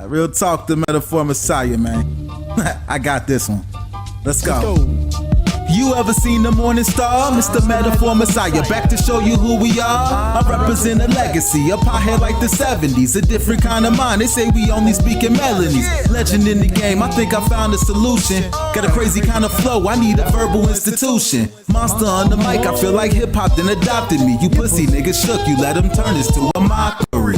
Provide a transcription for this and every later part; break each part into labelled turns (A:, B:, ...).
A: Real talk, the metaphor messiah, man. I got this one. Let's go. You ever seen the morning star? Mr. Metaphor Messiah, back to show you who we are. I represent a legacy, a pothead like the 70s, a different kind of mind. They say we only speak in melodies. Legend in the game, I think I found a solution. Got a crazy kind of flow, I need a verbal institution. Monster on the mic, I feel like hip-hop then adopted me. You pussy niggas shook, you let them turn this to a mockery.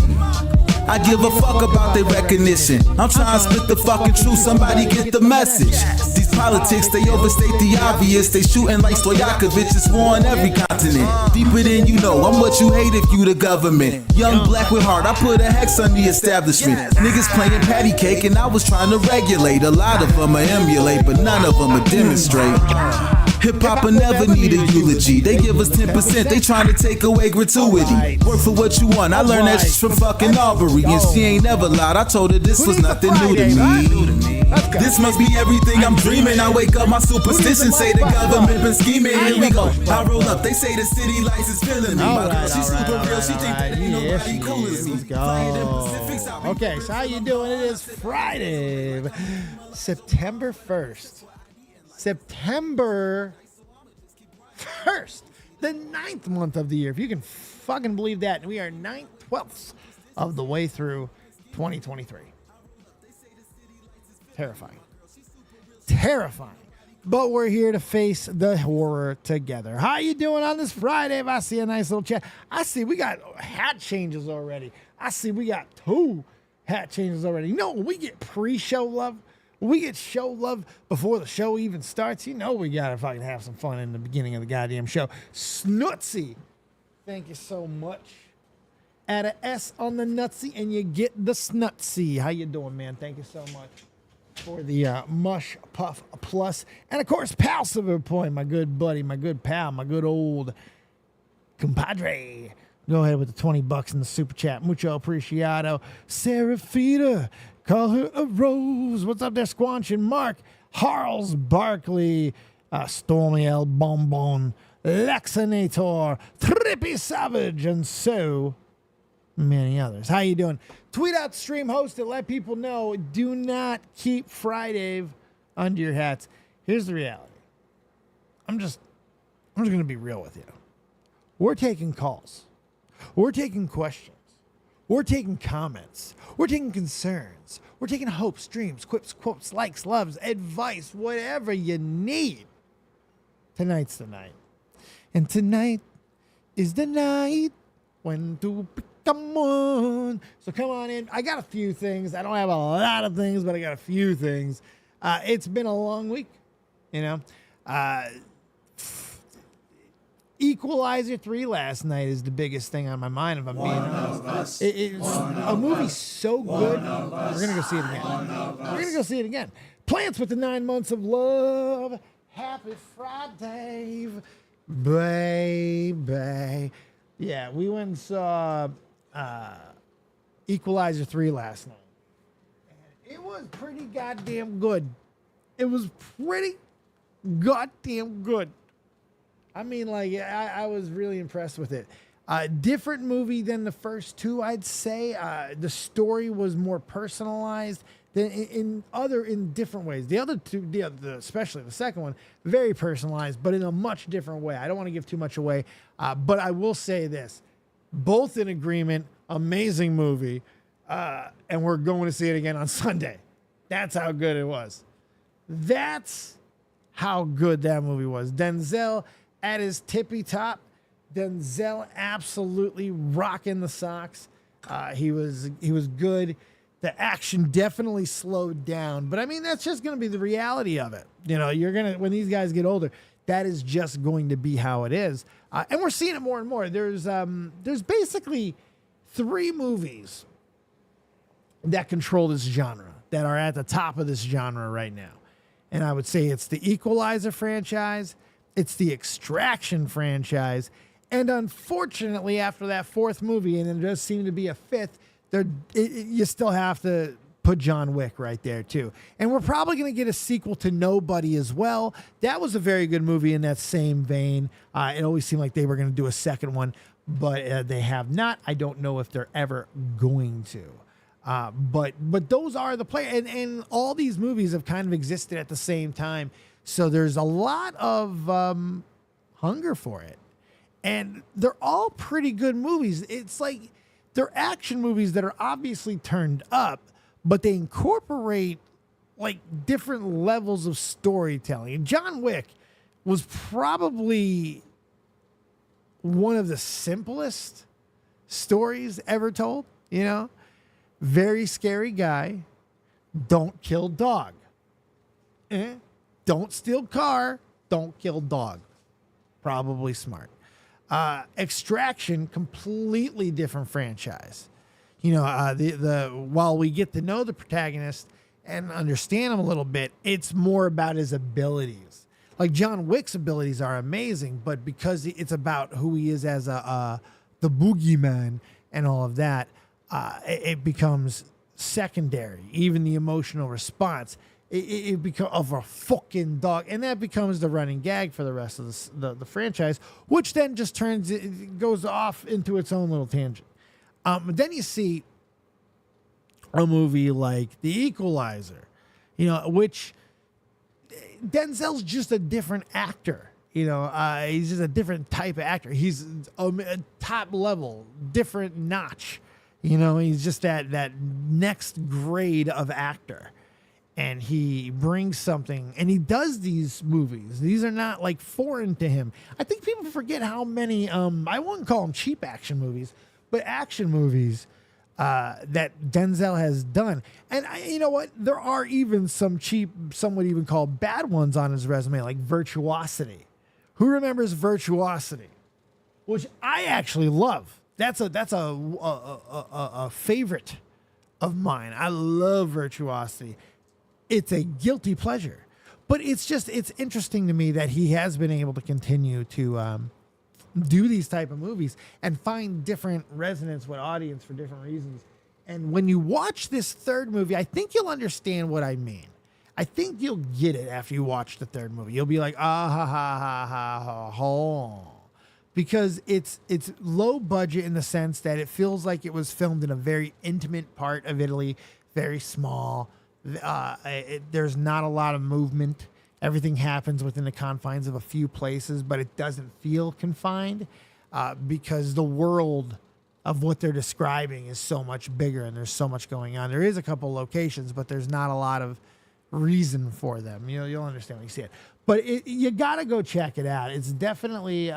A: I give a fuck about their recognition. I'm trying to spit the fucking truth, somebody get the message. These politics, they overstate the obvious. They shooting like Stoyakovich, it's war on every continent. Deeper than you know, I'm what you hate if you the government. Young black with heart, I put a hex on the establishment. Niggas playing patty cake and I was trying to regulate. A lot of them are emulate, but none of them are demonstrate. Hip-hop will never need a eulogy. They give us 10%, they trying to take away gratuity. Work for what you want, I learned that shit from fucking Aubrey. And she ain't never lied, I told her this was nothing new to me. This must be everything I'm dreaming. I wake up, my superstition say the government been scheming. Here we go, I roll up, they say the city lights is feeling me. My girl, she's super real, she think that ain't nobody cool as me.
B: Okay, so how you doing? It is Friday, September 1st. September 1st, the 9th month of the year. If you can fucking believe that. We are 9/12 of the way through 2023. Terrifying. But we're here to face the horror together. How you doing on this Friday? If I see a nice little chat. I see we got hat changes already. I see we got 2 hat changes already. You know, when we get pre-show love, we get show love before the show even starts. You know we gotta fucking have some fun in the beginning of the goddamn show. Snootsy, thank you so much. Add an S on the nutsy and you get the snutsy. How you doing, man? Thank you so much for the MushPuff Plus. And, of course, Pal Silverpoint, my good buddy, my good pal, my good old compadre. Go ahead with the $20 in the super chat. Mucho apreciado. Serafita. Call her a rose. What's up there, Squanchin? Mark, Harles, Barkley, Stormy L. Bonbon, Lexinator, Trippy Savage, and so many others. How you doing? Tweet out, stream, host it, let people know. Do not keep FriDave under your hats. Here's the reality. I'm just going to be real with you. We're taking calls. We're taking questions. We're taking comments. We're taking concerns. We're taking hopes, dreams, quips, quotes, likes, loves, advice, whatever you need. Tonight's the night. And tonight is the night when to become one. So come on in. I got a few things. I don't have a lot of things, but I got a few things. It's been a long week, you know. Equalizer 3 last night is the biggest thing on my mind, if I'm being honest. It's a movie so good, we're going to go see it again. We're going to go see it again. Plants with the 9 months of love. Happy FriDave, baby. Yeah, we went and saw Equalizer 3 last night. And it was pretty goddamn good. It was pretty goddamn good. I mean, like, I was really impressed with it. Different movie than the first 2, I'd say. The story was more personalized than in different ways. The other 2, especially the second one, very personalized, but in a much different way. I don't want to give too much away, but I will say this. Both in agreement, amazing movie, and we're going to see it again on Sunday. That's how good it was. That's how good that movie was. Denzel at his tippy top. Denzel absolutely rocking the socks. He was good. The action definitely slowed down, but I mean that's just going to be the reality of it. You know, when these guys get older, that is just going to be how it is. And we're seeing it more and more. There's basically 3 movies that control this genre, that are at the top of this genre right now. And I would say it's the Equalizer franchise, it's the Extraction franchise, and unfortunately, after that 4th movie, and there does seem to be a 5th, you still have to put John Wick right there, too. And we're probably going to get a sequel to Nobody as well. That was a very good movie in that same vein. It always seemed like they were going to do a second one. but they have not. I don't know if they're ever going to. But those are the play, and all these movies have kind of existed at the same time. So there's a lot of hunger for it, and they're all pretty good movies. It's like they're action movies that are obviously turned up, but they incorporate like different levels of storytelling. John Wick was probably one of the simplest stories ever told, you know? Very scary guy. Don't kill dog. Don't steal car. Don't kill dog. Probably smart. Extraction, completely different franchise. You know, while we get to know the protagonist and understand him a little bit, it's more about his abilities. Like John Wick's abilities are amazing, but because it's about who he is as the boogeyman and all of that, it becomes secondary. Even the emotional response, it becomes of a fucking dog, and that becomes the running gag for the rest of the franchise, which then just goes off into its own little tangent. Then you see a movie like The Equalizer, you know, which Denzel's just a different actor. You know, he's just a different type of actor. He's a top level, different notch. You know, he's just that next grade of actor. And he brings something, and he does these movies. These are not like foreign to him. I think people forget how many, I wouldn't call them cheap action movies, but action movies that Denzel has done. And you know what? There are even some cheap, some would even call bad ones on his resume, like Virtuosity. Who remembers Virtuosity? Which I actually love. That's a favorite of mine. I love Virtuosity. It's a guilty pleasure, but it's interesting to me that he has been able to continue to do these type of movies and find different resonance with audience for different reasons. And when you watch this third movie, I think you'll understand what I mean. I think you'll get it after you watch the third movie. You'll be like, because it's low budget in the sense that it feels like it was filmed in a very intimate part of Italy, very small. There's not a lot of movement. Everything happens within the confines of a few places, but it doesn't feel confined because the world of what they're describing is so much bigger and there's so much going on. There is a couple locations, but there's not a lot of reason for them. You know, you'll understand when you see it. But you got to go check it out. It's definitely,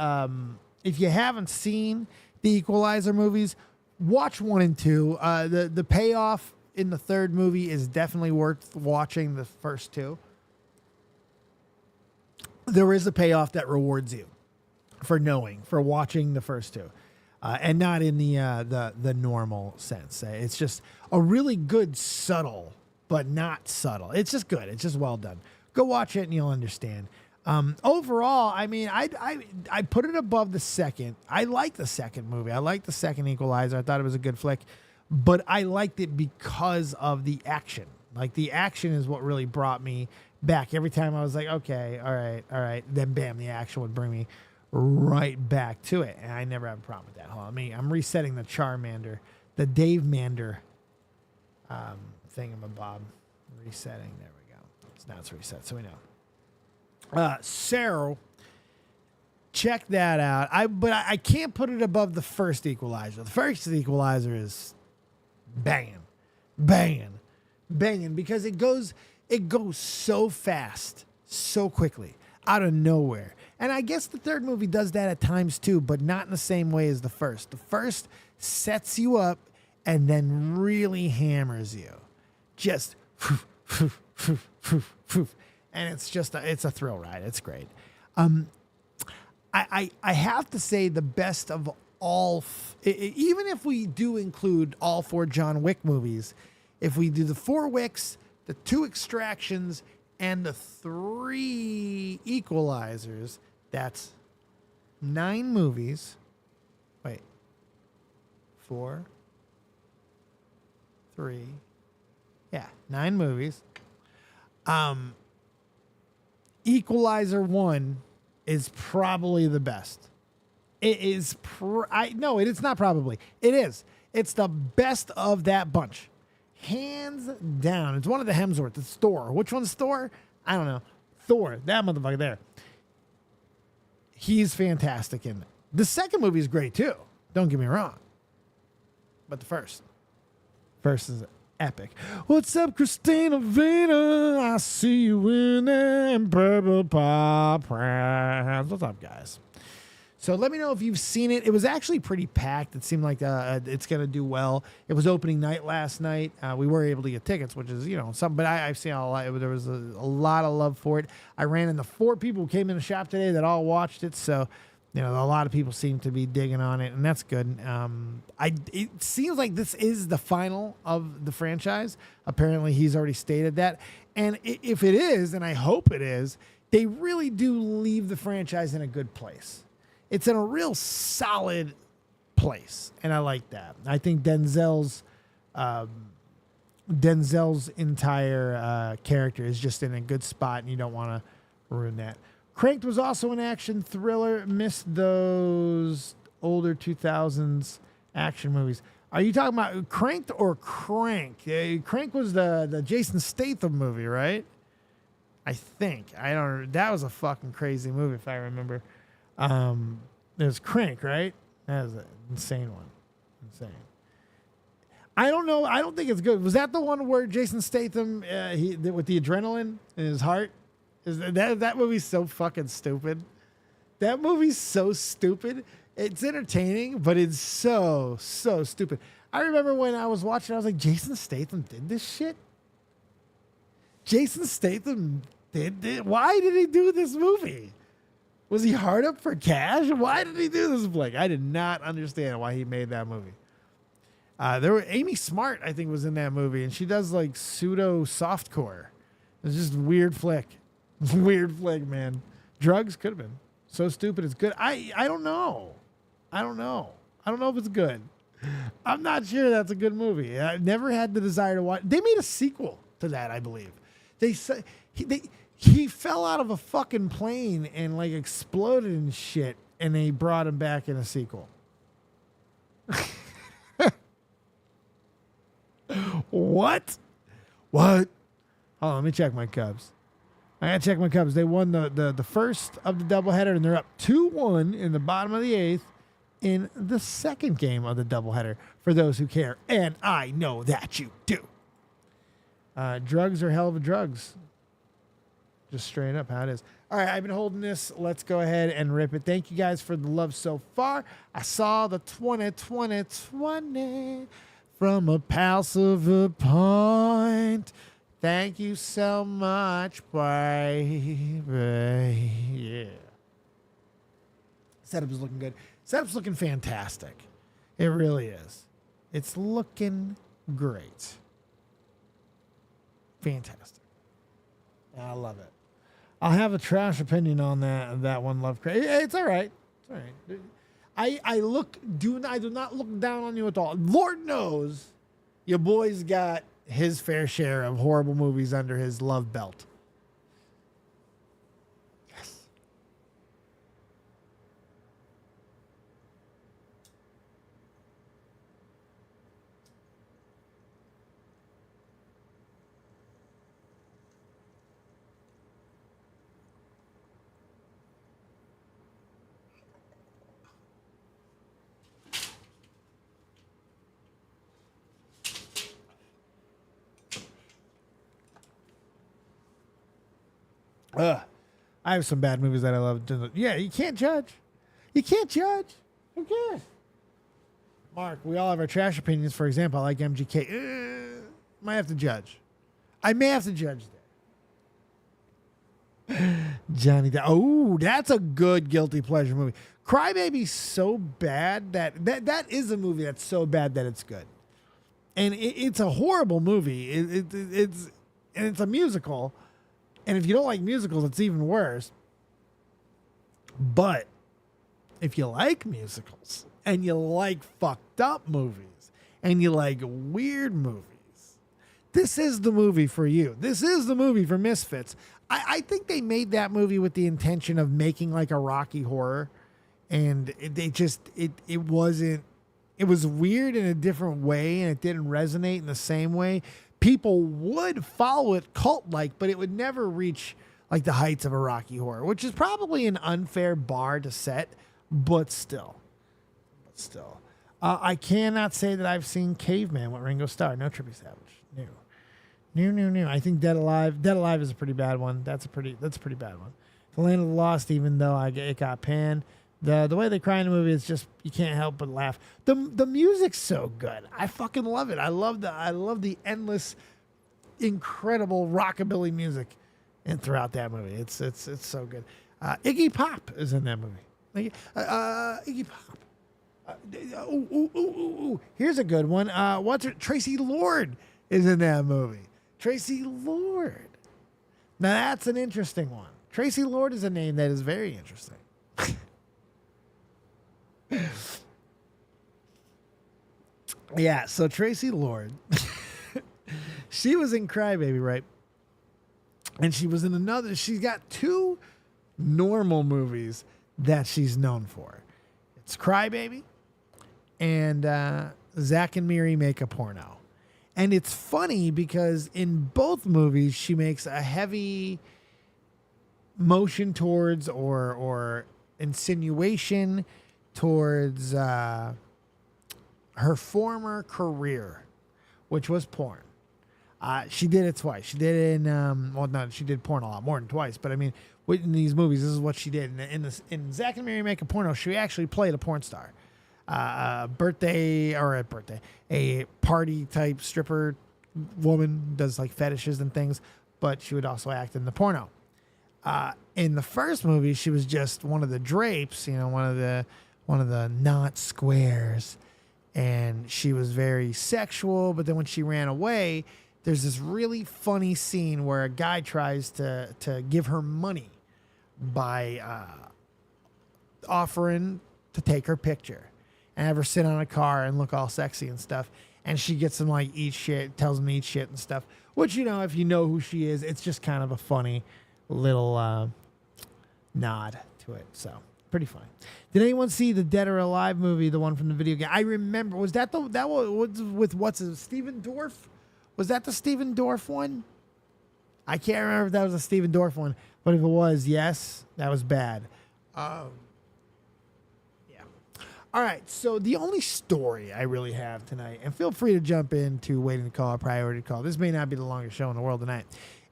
B: if you haven't seen the Equalizer movies, watch 1 and 2. The payoff in the third movie is definitely worth watching the first 2. There is a payoff that rewards you for watching the first 2, and not in the normal sense. It's just a really good subtle, but not subtle. It's just good. It's just well done. Go watch it and you'll understand. Overall, I mean, I put it above the second. I like the second movie. I like the second Equalizer. I thought it was a good flick. But I liked it because of the action. Like, the action is what really brought me back. Every time I was like, okay, all right. Then, bam, the action would bring me right back to it. And I never have a problem with that. Hold on. I'm resetting the Charmander, the Dave Mander thingamabob. Resetting. There we go. Now it's reset, so we know. So, check that out. But I can't put it above the first Equalizer. The first Equalizer is banging because it goes so fast, so quickly, out of nowhere. And I guess the third movie does that at times too, but not in the same way as the first. The first sets you up and then really hammers you. Just and it's a thrill ride. It's great. I have to say the best of all, even if we do include all 4 John Wick movies, if we do the 4 Wicks, the 2 Extractions, and the 3 Equalizers, that's 9 movies. Wait. 4, 3. Yeah, 9 movies. Equalizer 1 is probably the best. It is. No, it is not probably. It is. It's the best of that bunch, hands down. It's one of the Hemsworth. It's Thor. Which one's Thor? I don't know. Thor. That motherfucker there. He's fantastic in it. The second movie is great too. Don't get me wrong. But the first is epic. What's up, Christina Vina? I see you in them purple pop pants. What's up, guys? So let me know if you've seen it. It was actually pretty packed. It seemed like it's going to do well. It was opening night last night. We were able to get tickets, which is, something. But I've seen a lot. There was a lot of love for it. I ran into 4 people who came in the shop today that all watched it. So, a lot of people seem to be digging on it, and that's good. It seems like this is the final of the franchise. Apparently, he's already stated that. And if it is, and I hope it is, they really do leave the franchise in a good place. It's in a real solid place, and I like that. I think Denzel's entire character is just in a good spot, and you don't want to ruin that. Cranked was also an action thriller. Missed those older 2000s action movies. Are you talking about Cranked or Crank? Crank was the Jason Statham movie, right? I think. I don't. That was a fucking crazy movie, if I remember. It was Crank, right? That was an insane one. Insane. I don't know. I don't think it's good. Was that the one where Jason Statham, with the adrenaline in his heart? That movie's so fucking stupid. That movie's so stupid. It's entertaining, but it's so stupid. I remember when I was watching, I was like, Jason Statham did this shit? Jason Statham did? Why did he do this movie? Was he hard up for cash? Why did he do this flick? I did not understand why he made that movie. Amy Smart, I think, was in that movie, and she does like pseudo softcore. It's just a weird flick. Weird flick, man. Drugs could have been. So stupid it's good. I don't know. I don't know if it's good. I'm not sure that's a good movie. I never had the desire to watch. They made a sequel to that, I believe. They said he fell out of a fucking plane and like exploded and shit, and they brought him back in a sequel. What? Hold on, let me check my Cubs. I gotta check my Cubs. They won the first of the doubleheader, and they're up 2-1 in the bottom of the 8th in the second game of the doubleheader, for those who care. And I know that you do. Drugs are hell of a drugs. Just straight up how it is. All right, I've been holding this. Let's go ahead and rip it. Thank you guys for the love so far. I saw the 20 from a passive point. Thank you so much, baby. Yeah. Setup is looking good. Setup's looking fantastic. It really is. It's looking great. Fantastic. I love it. I'll have a trash opinion on that one, Love Crazy. It's all right. It's all right. I do not look down on you at all. Lord knows your boy's got his fair share of horrible movies under his love belt. Yes. I have some bad movies that I love. Yeah, you can't judge. You can't judge. Who cares? Mark, we all have our trash opinions. For example, I like MGK. Might have to judge. I may have to judge that. Johnny Depp. Oh, that's a good guilty pleasure movie. Crybaby's so bad that is a movie that's so bad that it's good. And it's a horrible movie. It's a musical. And if you don't like musicals, it's even worse. But if you like musicals and you like fucked up movies and you like weird movies, this is the movie for you. This is the movie for misfits. I think they made that movie with the intention of making like a Rocky Horror. and it wasn't. It was weird in a different way, and it didn't resonate in the same way. People would follow it cult-like, but it would never reach like the heights of a Rocky Horror, which is probably an unfair bar to set, but still. I cannot say that I've seen Caveman with Ringo Starr. No, Trippie Savage. New. I think Dead Alive is a pretty bad one. That's a pretty bad one. The Land of the Lost, even though it got panned. The way they cry in the movie is just, you can't help but laugh. The music's so good. I fucking love it. I love the endless, incredible rockabilly music throughout that movie. It's so good. Iggy Pop is in that movie. Iggy Pop. Here's a good one. Tracy Lord is in that movie. Tracy Lord. Now that's an interesting one. Tracy Lord is a name that is very interesting. Yeah, so Tracy Lord, she was in Crybaby, right? And she was in she's got two normal movies that she's known for. It's Crybaby and Zack and Miri Make a Porno. And it's funny because in both movies, she makes a heavy motion towards or insinuation towards her former career, which was porn. She did it twice. She did it in, she did porn a lot more than twice. But I mean, in these movies, this is what she did. In Zack and Miri Make a Porno, she actually played a porn star. A party type stripper woman, does like fetishes and things, but she would also act in the porno. In the first movie, she was just one of the drapes, one of the knot squares, and she was very sexual. But then when she ran away, there's this really funny scene where a guy tries to give her money by offering to take her picture and have her sit on a car and look all sexy and stuff. And she gets him like eat shit, tells him to eat shit and stuff. Which, if you know who she is, it's just kind of a funny little nod to it. So pretty funny. Did anyone see the Dead or Alive movie, the one from the video game? I remember. Was that that was with Steven Dorff? Was that the Steven Dorff one? I can't remember if that was a Steven Dorff one, but if it was, yes, that was bad. Yeah. All right, so the only story I really have tonight, and feel free to jump into waiting to call, priority call. This may not be the longest show in the world tonight,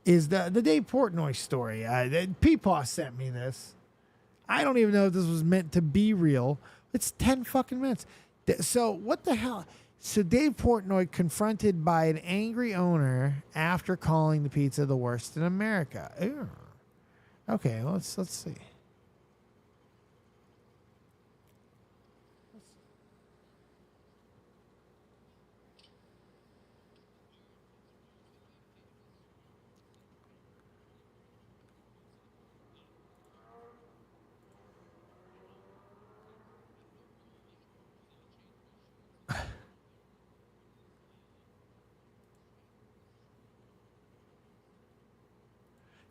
B: is the Dave Portnoy story. Peepaw sent me this. I don't even know if this was meant to be real. It's 10 fucking minutes. So what the hell? So Dave Portnoy confronted by an angry owner after calling the pizza the worst in America. Ew. Okay, let's see.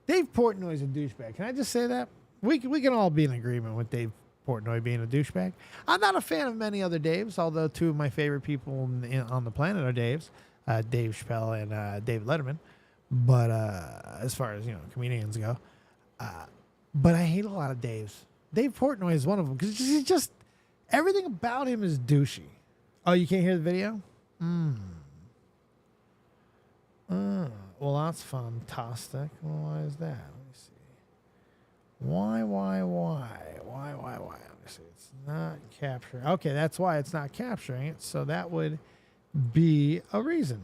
B: Dave Portnoy's a douchebag. Can I just say that? We can all be in agreement with Dave Portnoy being a douchebag. I'm not a fan of many other Daves, although two of my favorite people on the planet are Daves, Dave Chappelle and David Letterman. But as far as comedians go, but I hate a lot of Daves. Dave Portnoy is one of them because he's just everything about him is douchey. Oh, you can't hear the video? Well, that's fantastic. Well, why is that? Let me see. Why? Let me see. It's not capturing. Okay, that's why it's not capturing it. So that would be a reason.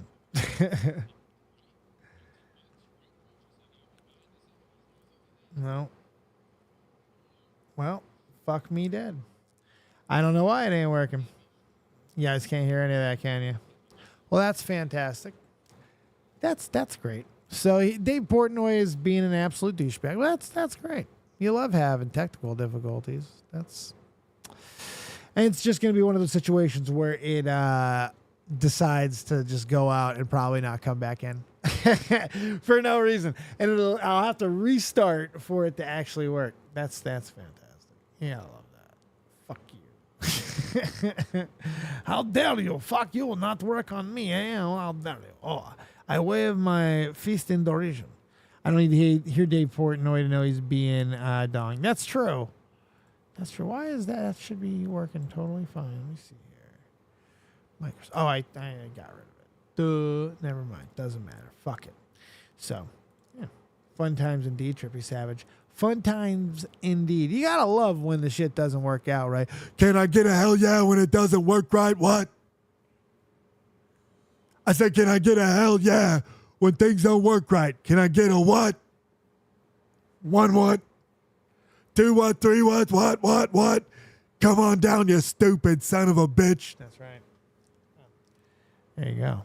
B: No. Well, fuck me dead. I don't know why it ain't working. You guys can't hear any of that, can you? Well, that's fantastic. That's great. So Dave Portnoy is being an absolute douchebag. Well, that's great. You love having technical difficulties. And it's just going to be one of those situations where it decides to just go out and probably not come back in for no reason, and I'll have to restart for it to actually work. That's fantastic. Yeah, I love that. Fuck you. How dare you? Fuck you will not work on me. Eh? How dare you? Oh, I wave my fist in derision. I don't need to hear Dave Portnoy to know he's being dong. That's true. That's true. Why is that? That should be working totally fine. Let me see here. Microsoft. Oh, I got rid of it. Never mind. Doesn't matter. Fuck it. So, yeah. Fun times indeed, Trippy Savage. Fun times indeed. You gotta love when the shit doesn't work out, right? Can I get a hell yeah when it doesn't work right? What? I said, can I get a hell yeah when things don't work right? Can I get a what? One what? Two what? Three what? What? Come on down, you stupid son of a bitch. That's right. There you go.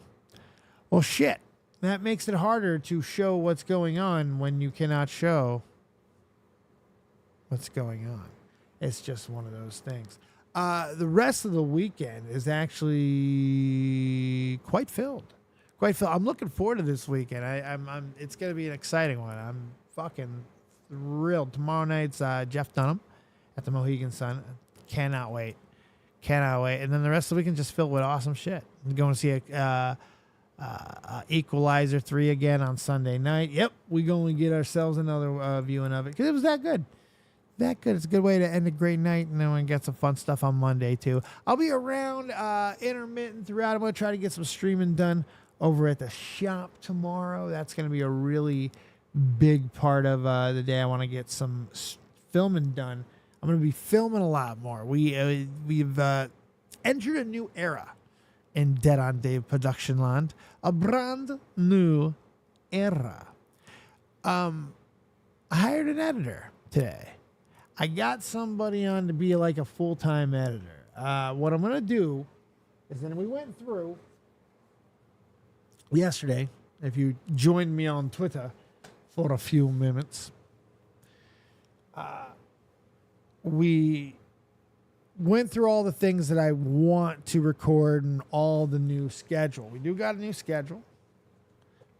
B: Well, shit. That makes it harder to show what's going on when you cannot show what's going on. It's just one of those things. The rest of the weekend is actually quite filled. I'm looking forward to this weekend. It's going to be an exciting one. I'm fucking thrilled. Tomorrow night's Jeff Dunham at the Mohegan Sun. Cannot wait. And then the rest of the weekend just filled with awesome shit. I'm going to see Equalizer 3 again on Sunday night. Yep, we're going to get ourselves another viewing of it because it was that good. It's a good way to end a great night, and then we get some fun stuff on Monday too. I'll be around intermittent throughout. I'm going to try to get some streaming done over at the shop tomorrow. That's going to be a really big part of the day. I want to get some filming done. I'm going to be filming a lot more. We've entered a new era in Dead on Dave production land, a brand new era. I hired an editor today. I got somebody on to be like a full-time editor. What I'm going to do is then we went through yesterday, if you joined me on Twitter for a few minutes, we went through all the things that I want to record and all the new schedule. We do got a new schedule.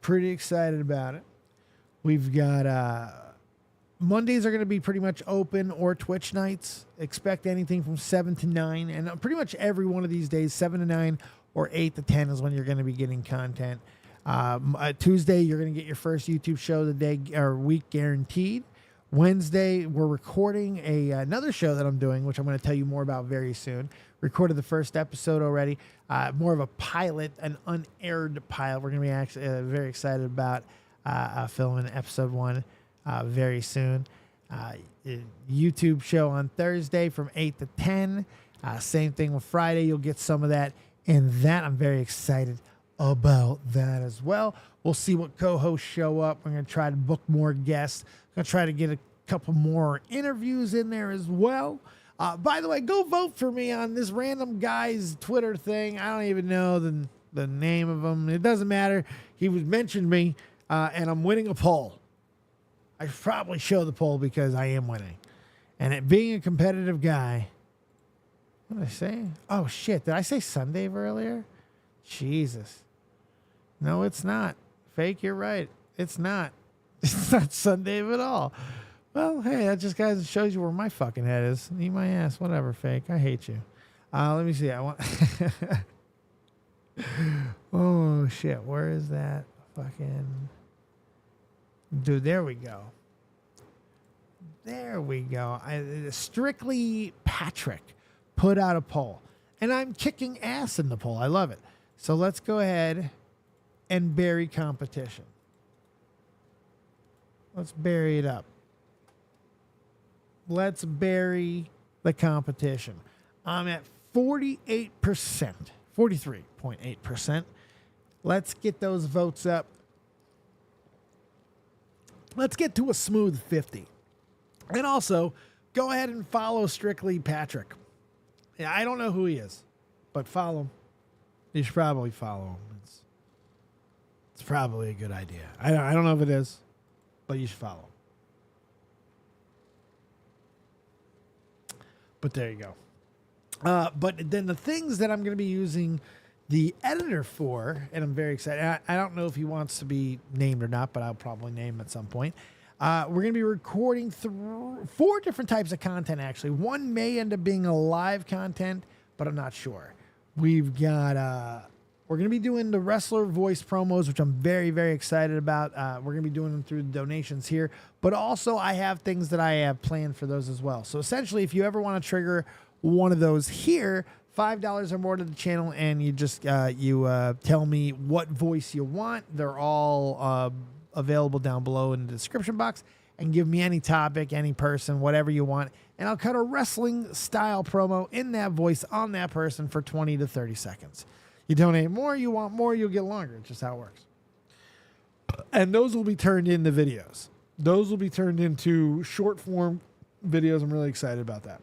B: Pretty excited about it. We've got Mondays are going to be pretty much open or Twitch nights. Expect anything from 7 to 9. And pretty much every one of these days, 7 to 9 or 8 to 10 is when you're going to be getting content. Tuesday, you're going to get your first YouTube show of the day or week guaranteed. Wednesday, we're recording another show that I'm doing, which I'm going to tell you more about very soon. Recorded the first episode already. More of a pilot, an unaired pilot. We're going to be actually very excited about filming episode 1 very soon. YouTube show on Thursday from 8 to 10. Same thing with Friday. You'll get some of that in that. I'm very excited about that as well. We'll see what co-hosts show up. We're going to try to book more guests. Going to try to get a couple more interviews in there as well. By the way, go vote for me on this random guy's Twitter thing. I don't even know the name of him. It doesn't matter. He was mentioned me, and I'm winning a poll. I should probably show the poll because I am winning. And it being a competitive guy, what did I say? Oh, shit. Did I say Sundave earlier? Jesus. No, it's not. Fake, you're right. It's not. It's not Sundave at all. Well, hey, that just guys shows you where my fucking head is. Eat my ass. Whatever, Fake. I hate you. Let me see. I want... Oh, shit. Where is that? Fucking... Dude, there we go. There we go. Strictly Patrick put out a poll. And I'm kicking ass in the poll. I love it. So let's go ahead and bury competition. Let's bury it up. Let's bury the competition. I'm at 48%, 43.8%. Let's get those votes up. Let's get to a smooth 50. And also, go ahead and follow Strictly Patrick. Yeah, I don't know who he is, but follow him. You should probably follow him. It's probably a good idea. I don't know if it is, but you should follow him. But there you go. But then the things that I'm going to be using the editor for, and I'm very excited. I don't know if he wants to be named or not, but I'll probably name him at some point. We're going to be recording 4 different types of content, actually. One may end up being a live content, but I'm not sure. We've got... we're going to be doing the wrestler voice promos, which I'm very, very excited about. We're going to be doing them through the donations here. But also, I have things that I have planned for those as well. So essentially, if you ever want to trigger one of those here, $5 or more to the channel, and you just tell me what voice you want. They're all available down below in the description box. And give me any topic, any person, whatever you want. And I'll cut a wrestling-style promo in that voice on that person for 20 to 30 seconds. You donate more, you want more, you'll get longer. It's just how it works. And those will be turned into videos. Those will be turned into short-form videos. I'm really excited about that.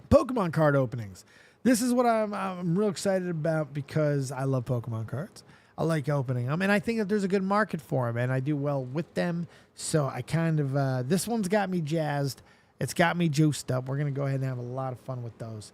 B: Pokemon card openings. This is what I'm real excited about because I love Pokemon cards. I like opening them, and I think that there's a good market for them, and I do well with them. So I kind of, this one's got me jazzed. It's got me juiced up. We're going to go ahead and have a lot of fun with those.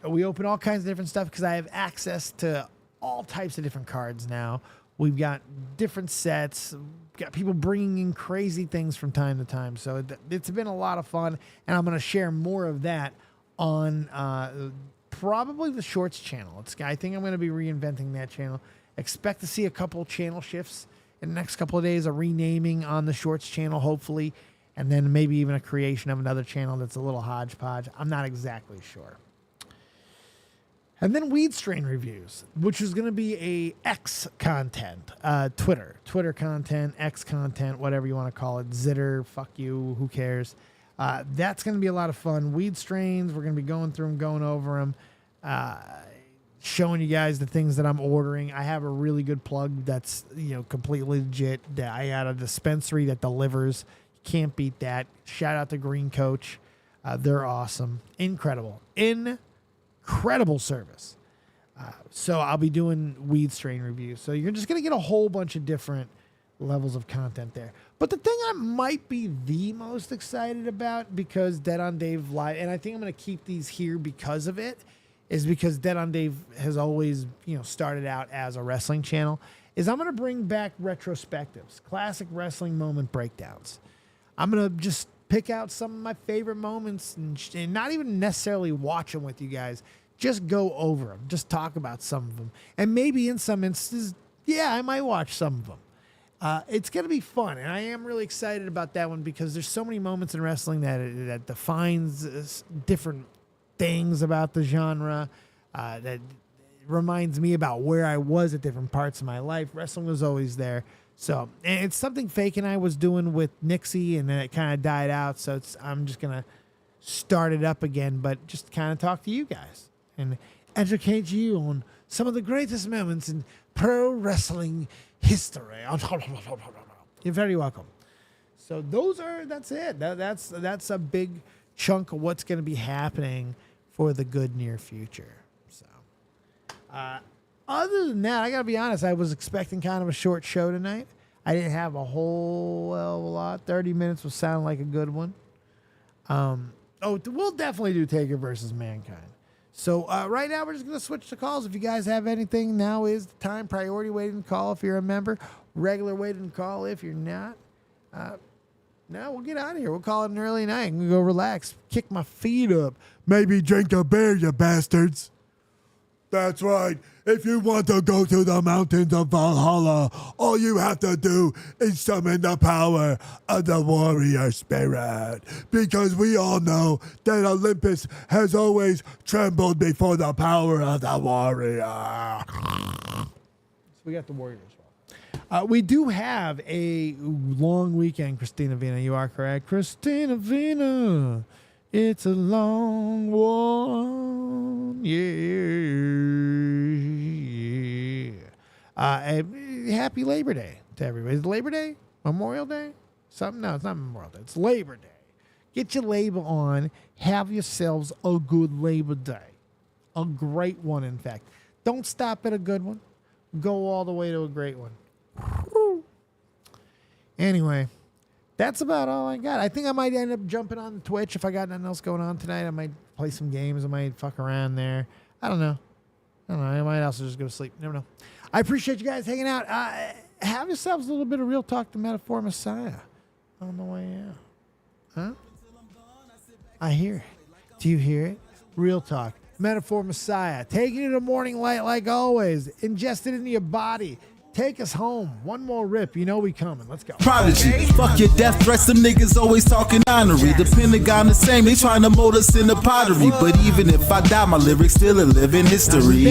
B: We open all kinds of different stuff because I have access to all types of different cards now. We've got different sets. We've got people bringing in crazy things from time to time. So it's been a lot of fun, and I'm going to share more of that on probably the Shorts channel. I think I'm going to be reinventing that channel. Expect to see a couple channel shifts in the next couple of days, a renaming on the Shorts channel, hopefully, and then maybe even a creation of another channel that's a little hodgepodge. I'm not exactly sure. And then weed strain reviews, which is going to be a X content, Twitter content, X content, whatever you want to call it, Zitter, fuck you, who cares? That's going to be a lot of fun. Weed strains, we're going to be going through them, going over them, showing you guys the things that I'm ordering. I have a really good plug that's completely legit. I got a dispensary that delivers. You can't beat that. Shout out to Green Coach. They're awesome. Incredible service. So I'll be doing weed strain reviews. So you're just going to get a whole bunch of different levels of content there. But the thing I might be the most excited about, because Dead on Dave Live, and I think I'm going to keep these here because of it, is because Dead on Dave has always, started out as a wrestling channel, is I'm going to bring back retrospectives, classic wrestling moment breakdowns. I'm going to just pick out some of my favorite moments and not even necessarily watch them with you guys. Just go over them. Just talk about some of them. And maybe in some instances, yeah, I might watch some of them. It's going to be fun. And I am really excited about that one because there's so many moments in wrestling that defines different things about the genre, that reminds me about where I was at different parts of my life. Wrestling was always there. So, and it's something Fake and I was doing with Nixie, and then it kind of died out. So I'm just going to start it up again, but just kind of talk to you guys and educate you on some of the greatest moments in pro wrestling history. You're very welcome. So that's it. That's a big chunk of what's going to be happening for the good near future. So, other than that, I got to be honest, I was expecting kind of a short show tonight. I didn't have a whole lot. 30 minutes would sound like a good one. We'll definitely do Taker versus Mankind. So right now we're just going to switch to calls. If you guys have anything, now is the time. Priority waiting to call if you're a member. Regular waiting to call if you're not. Now we'll get out of here. We'll call it an early night. I'm going to go relax. Kick my feet up. Maybe drink a beer, you bastards. That's right. If you want to go to the mountains of Valhalla, all you have to do is summon the power of the warrior spirit. Because we all know that Olympus has always trembled before the power of the warrior. So we got the warrior as well. We do have a long weekend, Christina Vina. You are correct. Christina Vina. It's a long one, happy Labor Day to everybody. Is it Labor Day? Memorial Day? Something? No, it's not Memorial Day. It's Labor Day. Get your labor on. Have yourselves a good Labor Day. A great one, in fact. Don't stop at a good one. Go all the way to a great one. Anyway. That's about all I got. I think I might end up jumping on Twitch if I got nothing else going on tonight. I might play some games. I might fuck around there. I don't know. I might also just go to sleep. Never know. I appreciate you guys hanging out. Have yourselves a little bit of Real Talk, the Metaphor Messiah. on the way out. Huh? I hear it. Do you hear it? Real talk. Metaphor Messiah. Taking you to morning light like always. Ingest it into your body. Take us home. One more rip. You know we coming. Let's go.
A: Prodigy. Fuck your death threats. Them niggas always talking honorary. The Pentagon the same. They trying to mold us in the pottery. But even if I die, my lyrics still a living history.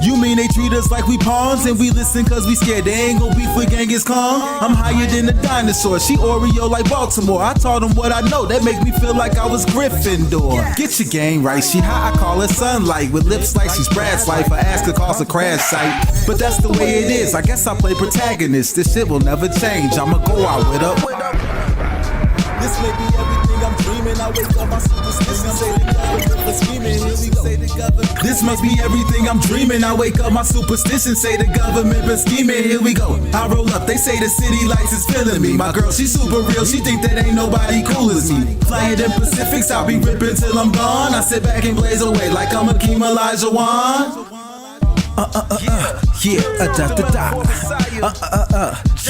A: You mean they treat us like we pawns and we listen cause we scared they ain't gon' beef with Genghis Khan? I'm higher than a dinosaur, she Oreo like Baltimore. I taught them what I know, that make me feel like I was Gryffindor. Get your game right, she hot, I call her sunlight. With lips like she's Brad's life, I ask her cause a crash site. But that's the way it is, I guess I play protagonist. This shit will never change, I'ma go out with her. This may be everything I'm dreaming. I wake up, my superstition say the government for scheming. Here we go. This must be everything I'm dreaming. I wake up, my superstition say the government been scheming. Here we go. I roll up, they say the city lights is feeling me. My girl, she super real. She think that ain't nobody cool as me. Flying in Pacifics, I'll be ripping till I'm gone. I sit back and blaze away like I'm Akeem Olajuwon. Yeah, da da da.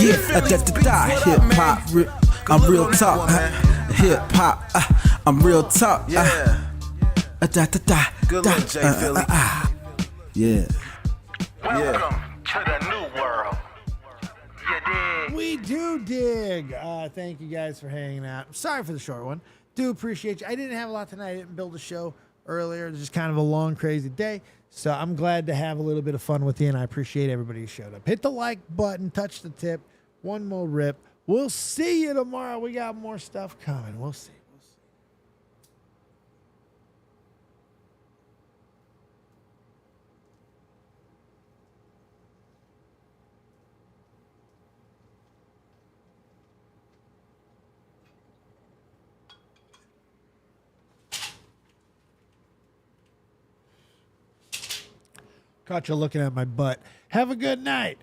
A: Yeah, da da da. Hip hop. I'm real talk, hip hop. I'm real talk. Da da da. Good luck, J Philly. Yeah.
C: Welcome to the new world. You dig?
B: We do dig. Thank you guys for hanging out. Sorry for the short one. Do appreciate you. I didn't have a lot tonight. I didn't build a show earlier. It was just kind of a long, crazy day. So I'm glad to have a little bit of fun with you, and I appreciate everybody who showed up. Hit the like button, touch the tip. One more rip. We'll see you tomorrow. We got more stuff coming. We'll see. Caught you looking at my butt. Have a good night.